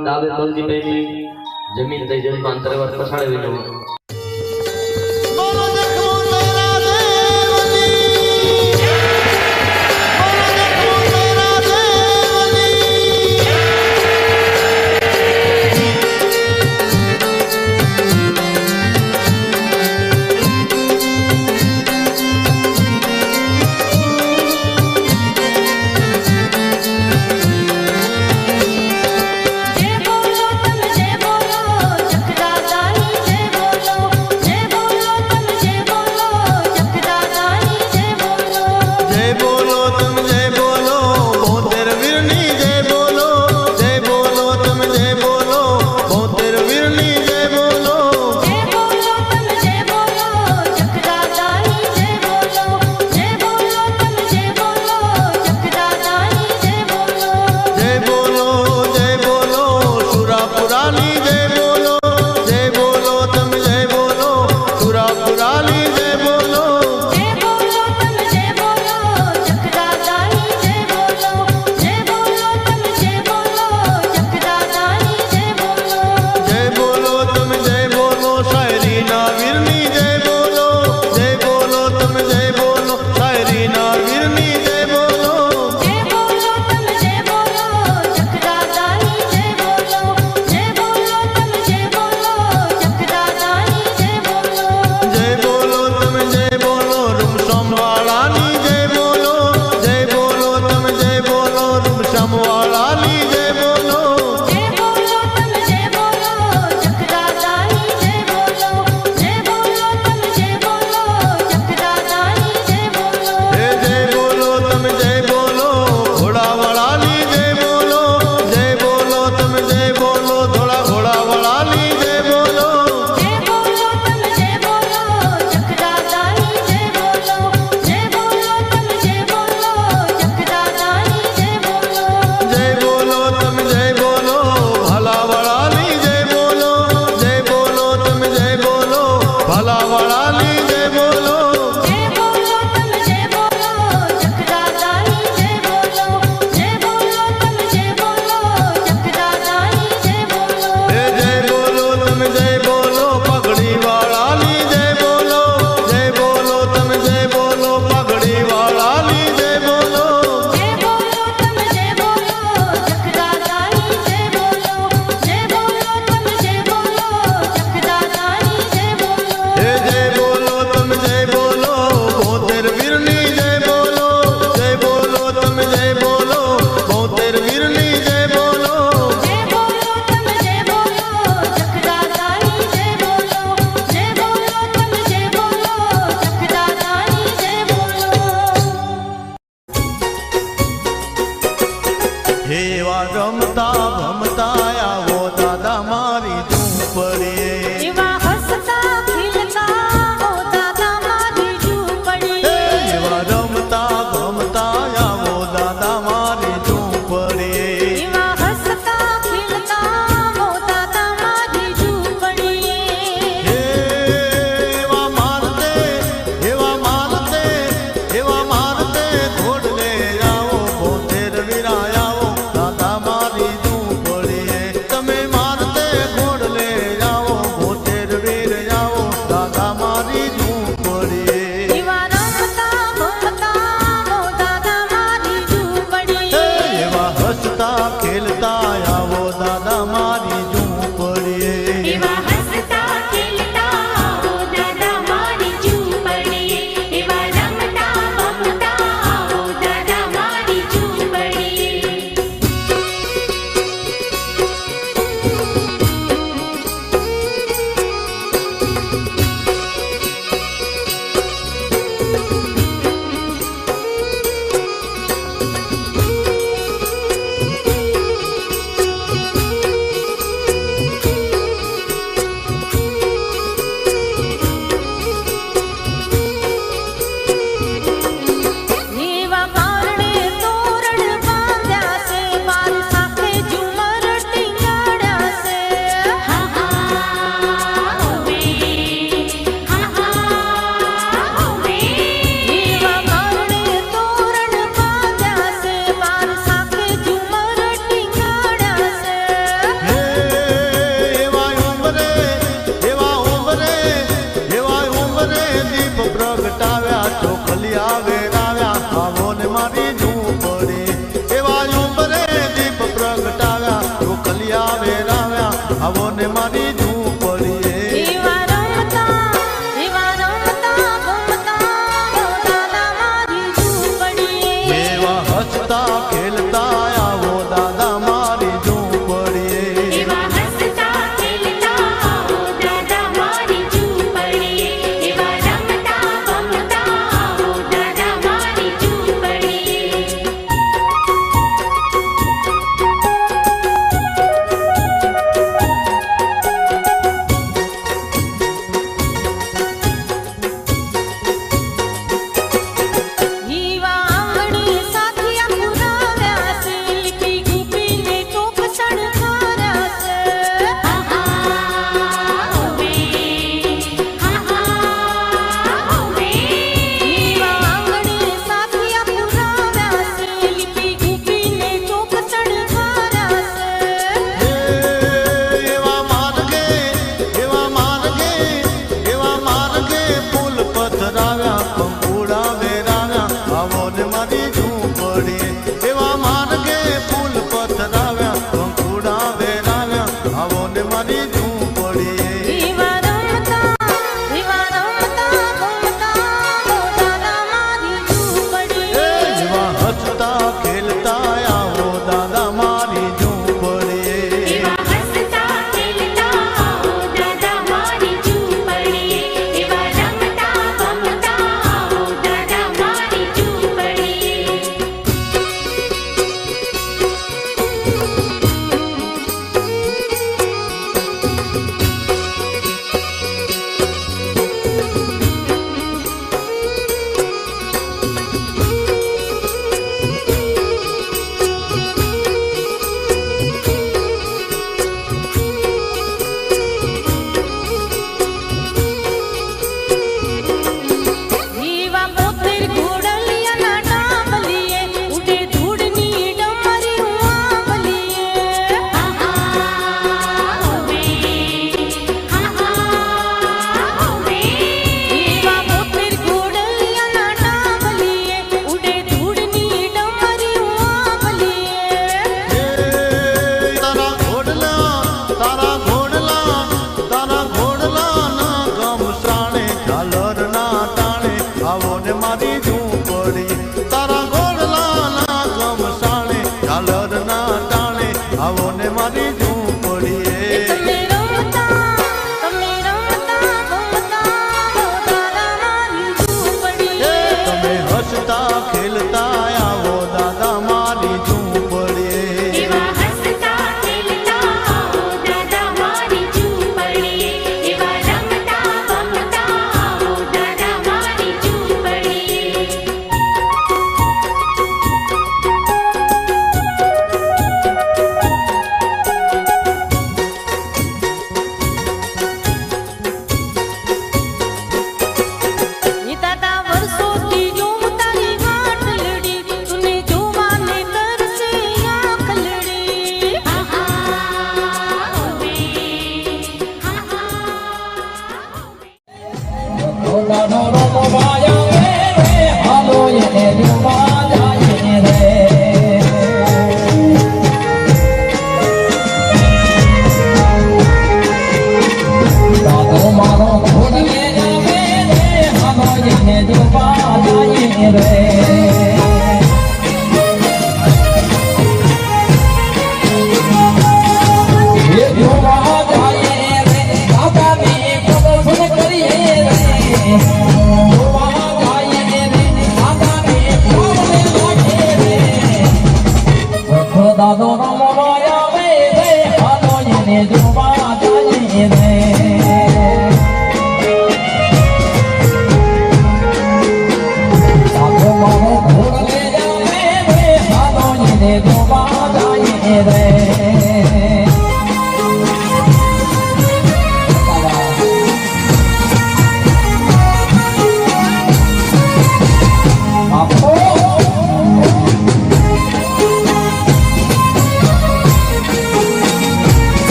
ડાબે પગની પહેલી જમીન થઈ જમીન અંતરવર પછાડી દેવો ધોડ લે આવો પોતે રવિરાયા દાદા મારી ઝૂંપડીએ દાદો રમવાયા વે રે હાલો એને જોવા જાય રે સાધો મારો ઘોડ લે જાવે રે હાલો એને જોવા જાય રે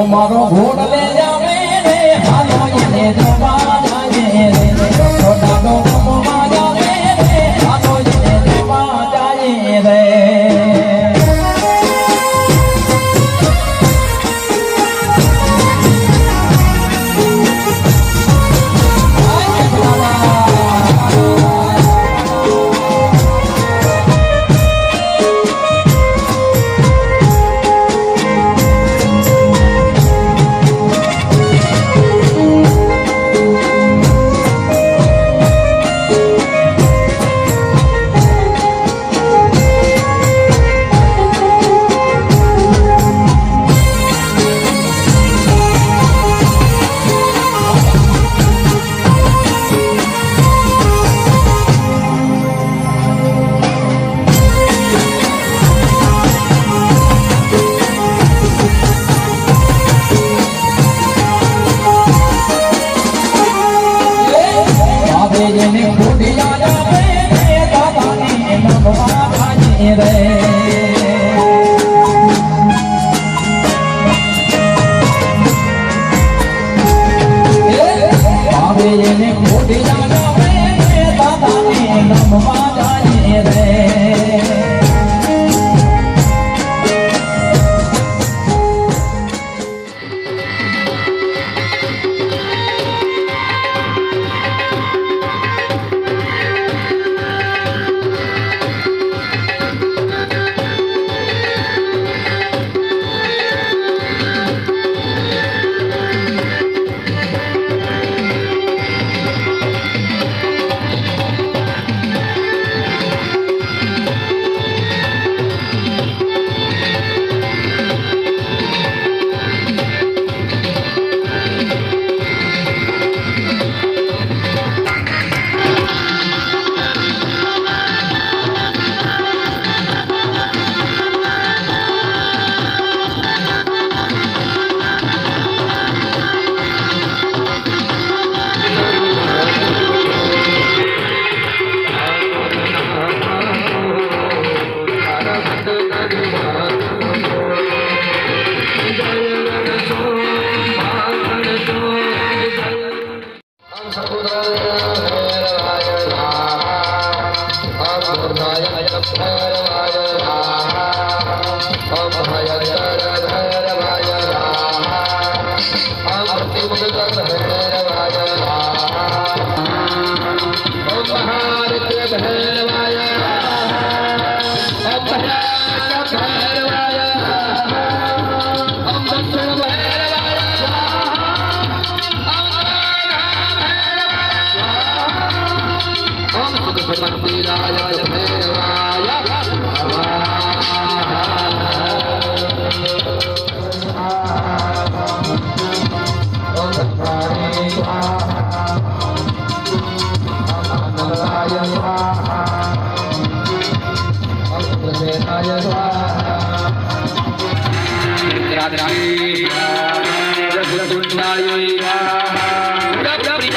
મારો ઘોડ લે જાવે રે હાલો એને જોવા જાય રે દાદો રમવા જાવે રે હાલો એને જોવા જાય રે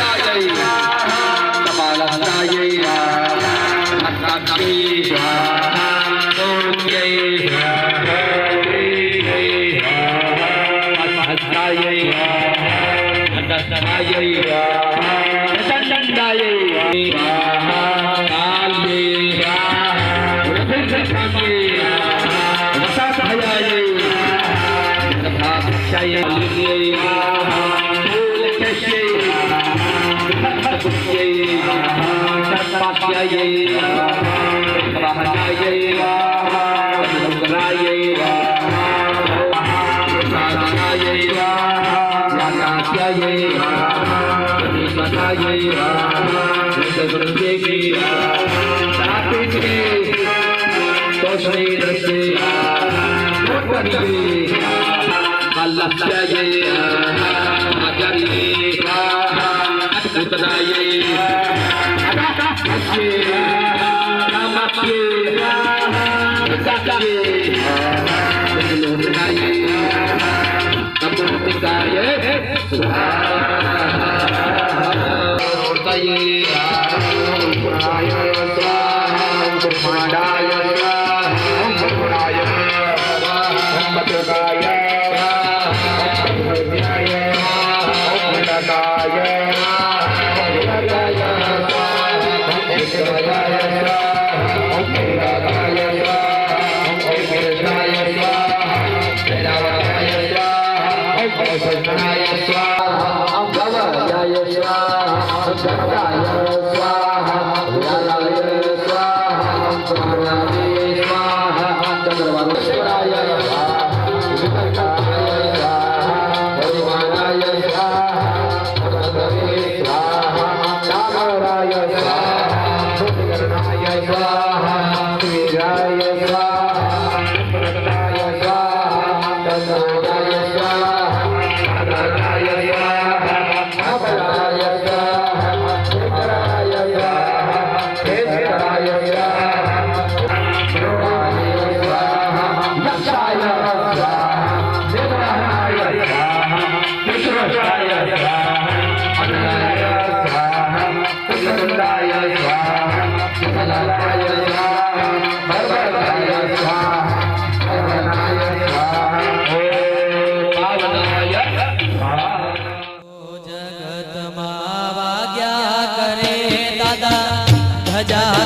Radha प्रचंडाय काल्ये वृद्धकाम्ये वसातभयाय तथाक्षाय मूलकस्यै भक्तपुत्यै सर्पाख्याय वाहनाय अनुग्रहाय साधनाय ज्ञानाख्याय निष्पताय वृद्धवृद्धेके सात्विके तोषणे दृष्टे कोटरिये कल्लस्याय आचार्ये अद्भुतनाय अदाकास्ये रामास्ये विकास्ये विलोचनाय तपोनिकाय सुधारताय ब्रह्मांडाय ब्रह्मगुणाय ब्रह्मत्रकाय ब्रह्मज्ञाय ब्रह्मदाय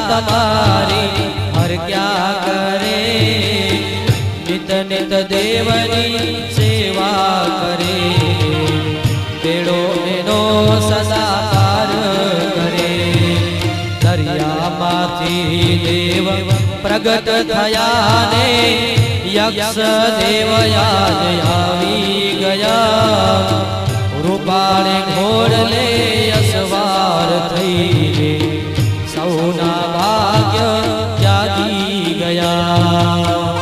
તમારી હર ક્યા કરે નિત નિત દેવની સેવા કરે બેડો એનો સદા પાર કરે દરિયામાંથી દેવ પ્રગટ થયા ને યક્ષ દેવ યાદ આવી ગયા રૂપાળે ઘોડલે અસવાર થઈને સૌના ભાગ્ય જાગી ગયા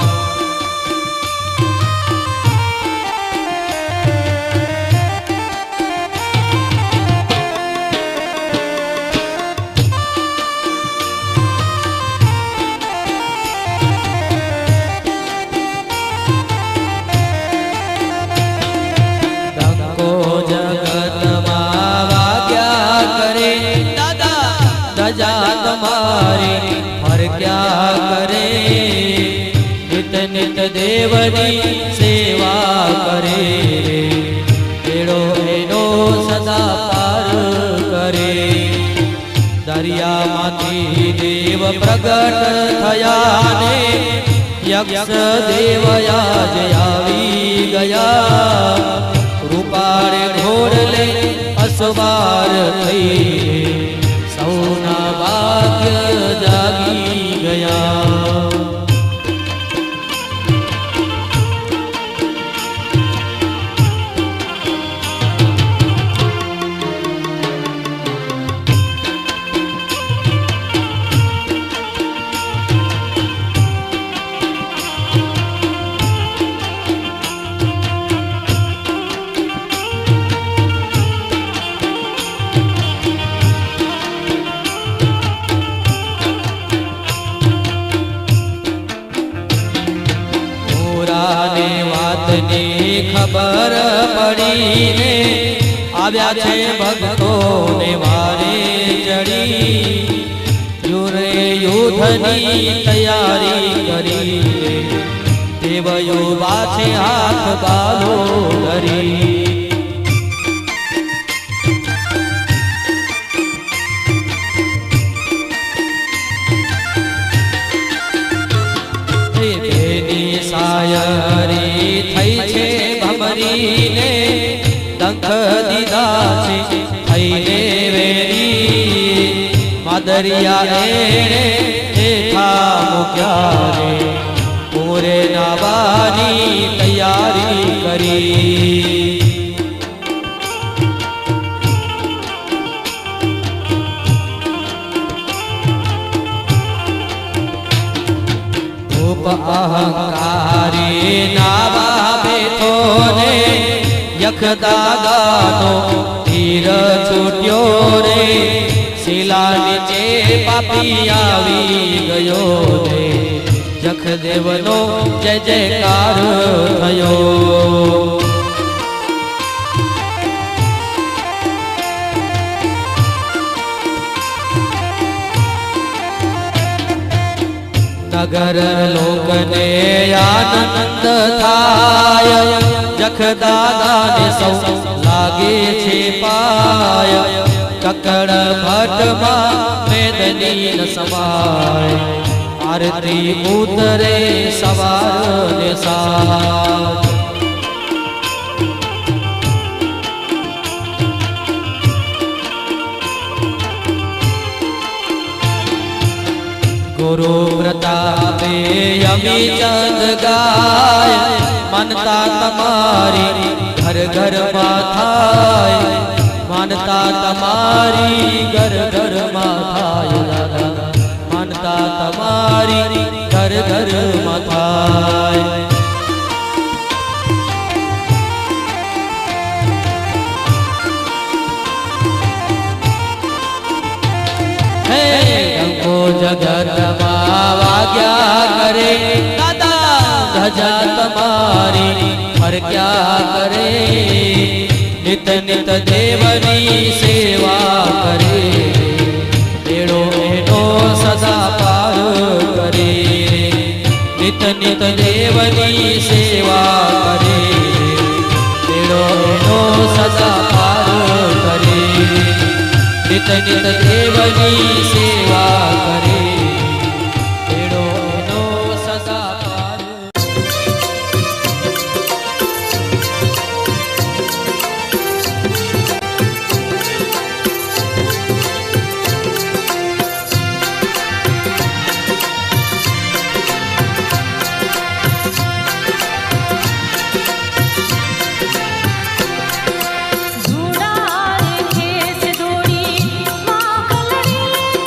ધક્કો જગતમાં વાગ્યા કરે દાદા ધજા તમારી હર ક્યા કરે નિત નિત દેવની સેવા કરે બેડો એનો સદા પાર કરે દરિયામાંથી દેવ પ્રગટ થયા ને યક્ષ દેવ યાદ આવી ગયા રૂપાળે ઘોડલે અસવાર થઈ સૌના ભાગ્ય જાગી ગયા ખબર પડીને આવ્યા છે ભક્તોને વારે ચડી યુદ્ધની તૈયારી કરી દેવયો બાછે હાથ બાલો ધરી દીધા છે થઈને વેરી માદરિયા એણે હેઠા મૂક્યા રે પૂરે નાવાની તૈયારી કરી અહંકારી નાવા બેઠો ને યખદાદાનો તીર છૂટ્યો રે શિલા નીચે પાપી આવી ગયો રે જખદેવનો જય જયકાર થયો નગર લોકને આનંદ થાય જખદાદાને સૌ લાગે છે પાય કકડ ભટ્ટમાં મેદની ન સમાય આરતી ઉતરે સવાર ને સાંજ ગુરુ પ્રતાપે અમી ચંદ ગાય માનતા તમારી ઘર ઘરમાં થાય માનતા તમારી ઘર ઘરમાં થાય દાદા માનતા તમારી ઘર ઘરમાં થાય જગતમાં વાગ્યા કરે દાદા ધજા તમારી ફરક્યા કરે નિત નિત દેવની સેવા કરે બેડો એનો સદા પાર કરે નિત નિત દેવની સેવા કરે બેડો એનો સદા પાર કરે નિત નિત દેવની સેવા કરે બેડો એનો સદા પાર ધૂડા રે ખેસ દોડી માં કલડી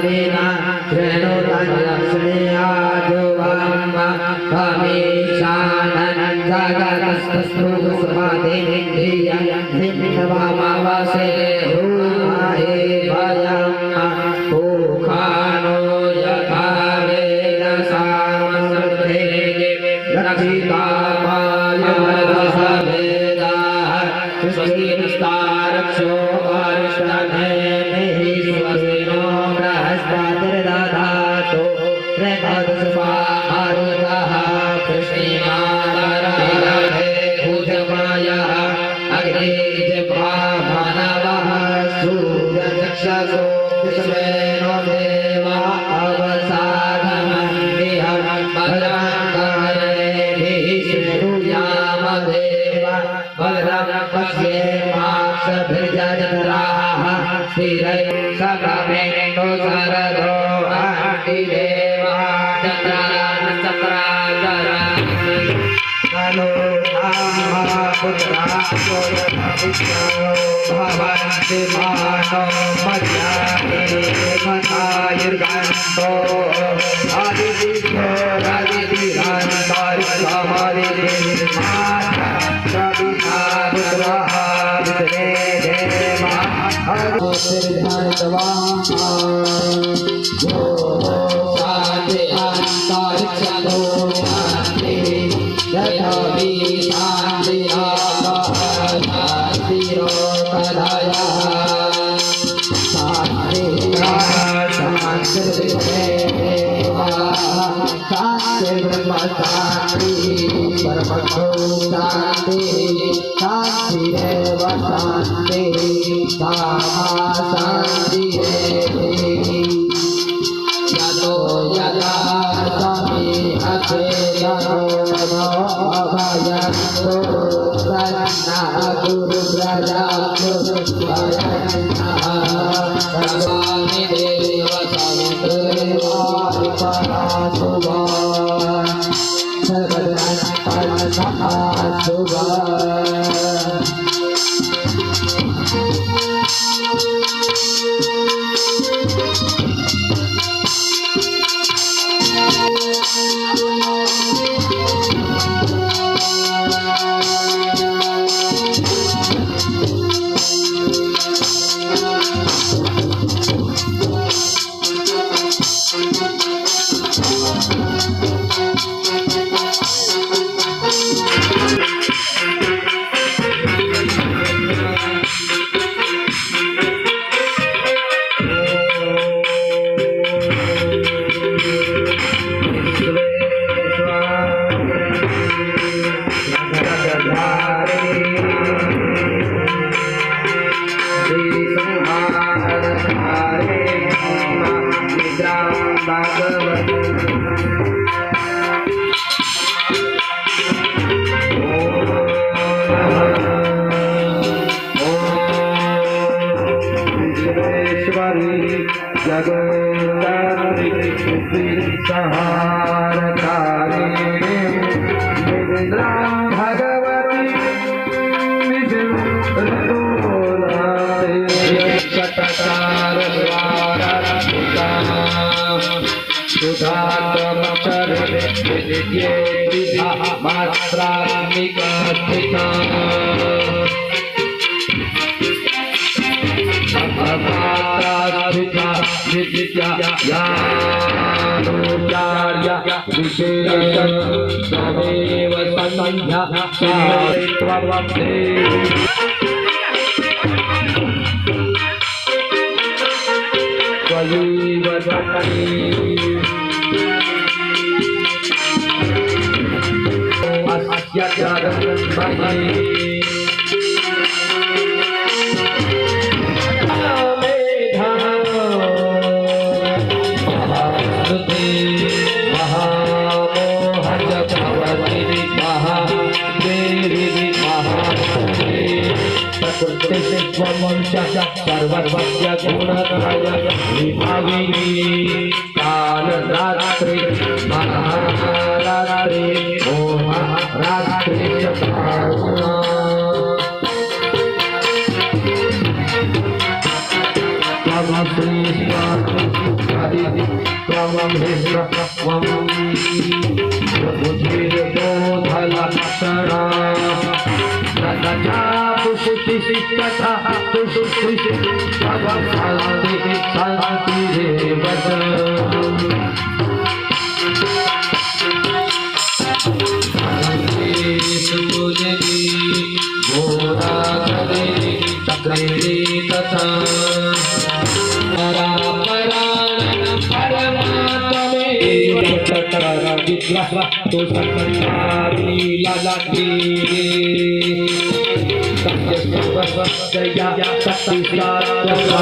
वीणा श्रेणुराजश्रेयाजुवाम भवेशानन्दगतस्तस्मृतस्वादिन्द्रियन्दिन्नवामावसे रूहाये भयम् भूखानो यथा वेदसामसृते रक्षितापायमरः वेदाः स्वस्तिनस्तारक्षो अर्ष्टनेमिः स्वस्तिनो बृहस्पतिर्दधातु त्रिपदस्वाहारुतः कृष्णीमानरहे भुजमायः अग्ने जिह्वा मानवः सूर्यचक्षसो विश्वेनो देवः अवसादमन्दिह भद्राङ्गरेभिः श्रीरुयाम देव भद्रं पश्येमाक्षभिर्जत्राः स्थिरैः सकमेन्दु शरदो अन्तिदेवा चन्द्रानचक्राचरामि ननो पुत्रासो भवन्ति मानो मज्जाते मतायुर्गन्तो आदित्यो रादितिरान्तरिक्षमरितिर्माता सविता पुत्रः विद्रे देवा शान्ति अन्तरिक्षतो शान्ति यथा शान्ति आकाशास्तिरो तदयः शान्ति शान्ति परमो शान्ति शान्तिरेव शान्ति सामा शान्तिरेव यतो यदा समीहते यतो नो अभयन्तो प्रसन्ना गुरुव्रजाभ्युभयन्नः सर्वाणि देव सवितृवारिपराशुभा सर्वदन्तर्सहाशुभा सर्वस्य गुणत्रय विभागिनी कालरात्रि महारात्रि ओम रात्रि चतुर्मा नमः श्री तो संसारी लाला की दया शक्ति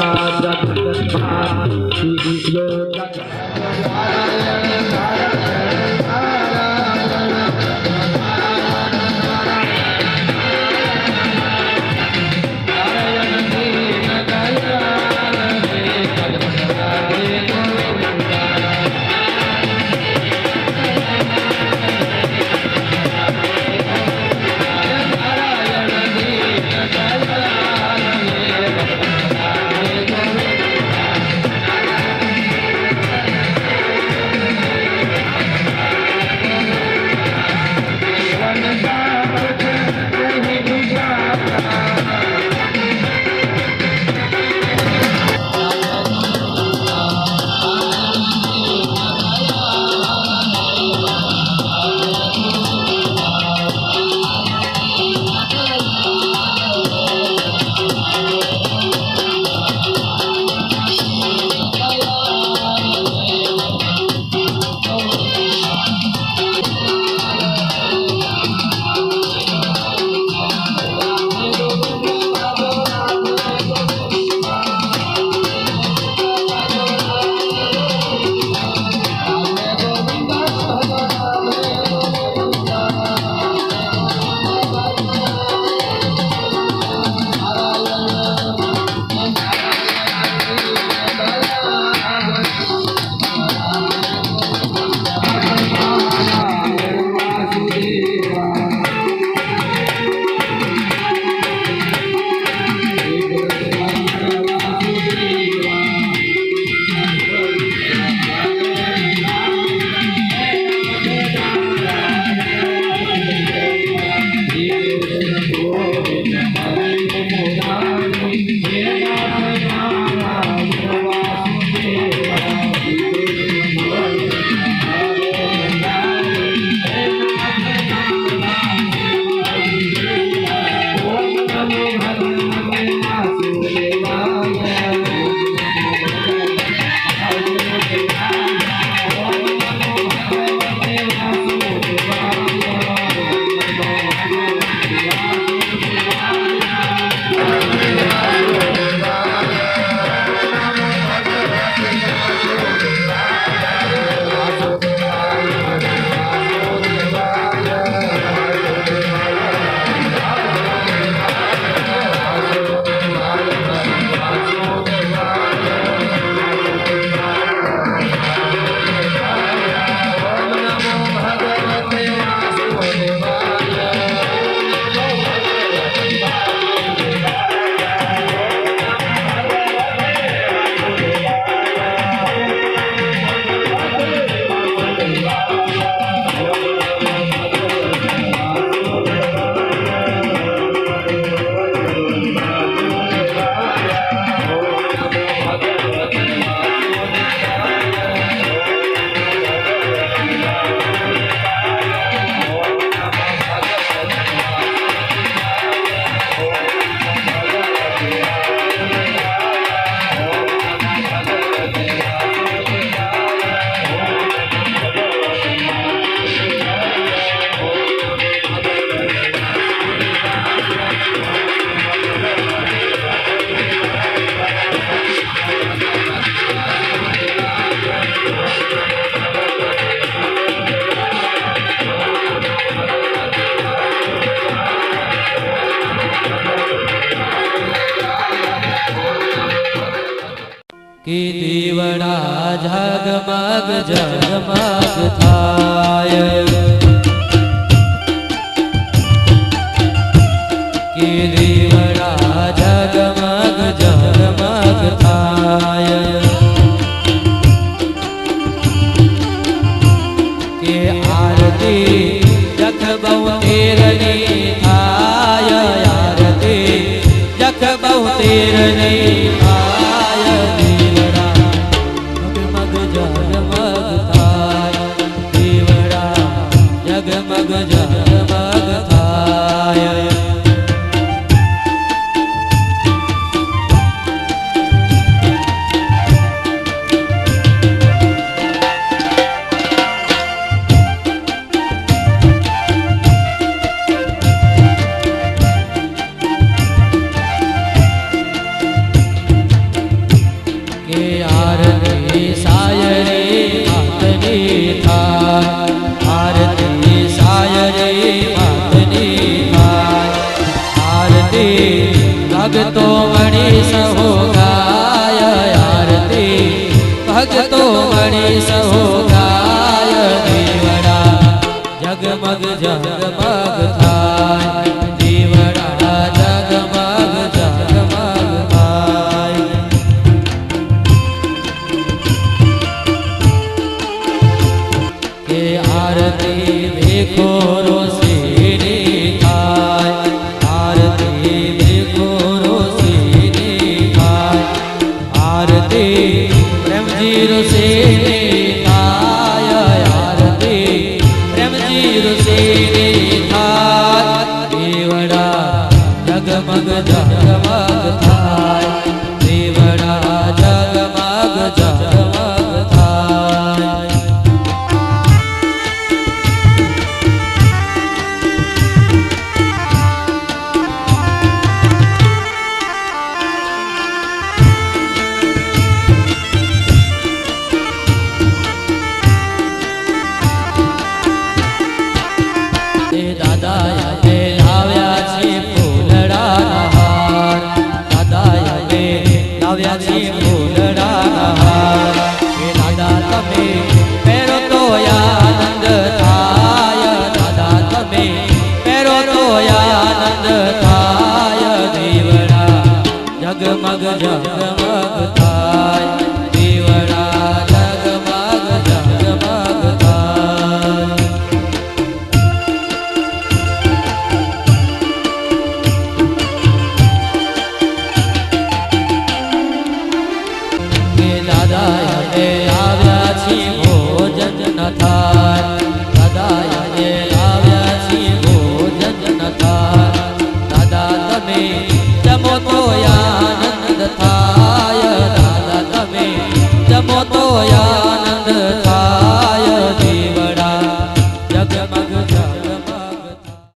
કે દીવડા ઝગમગ ઝગમગ થાય, કે દીવડા ઝગમગ ઝગમગ થાય, ચકબૌતેરની થાય દીવડા જગમગ જગમગ થાય દીવડા જગમગ જગમગ થાય કે આરતી સાય રે માતની થાય આરતી સાય રે માતની થાય આરતી ભગતો મણી સહો ગાય આરતી ભગતો મણી સહો ગાય દીવડા જગમગ જગમગ થાય દીવડા જગમગ જગમગ થાય કે આરતી દેખો રોશની થાય આરતી દેખો રોશની થાય આરતી પ્રેમજી રોશની થાય આરતી પ્રેમજી રોશની થાય દેવડા જગમગ જગમગ થાય દેવડા જગમગ જગમગ થાય એ દાદા એ લાવ્યા છે ફૂલડાના હાર દાદા એ લાવ્યા છે ફૂલડાના હાર એ દાદા તમે પહેરો તો આનંદ થાય દાદા તમે પહેરો તો આનંદ થાય દીવડા જગમગ જગમગ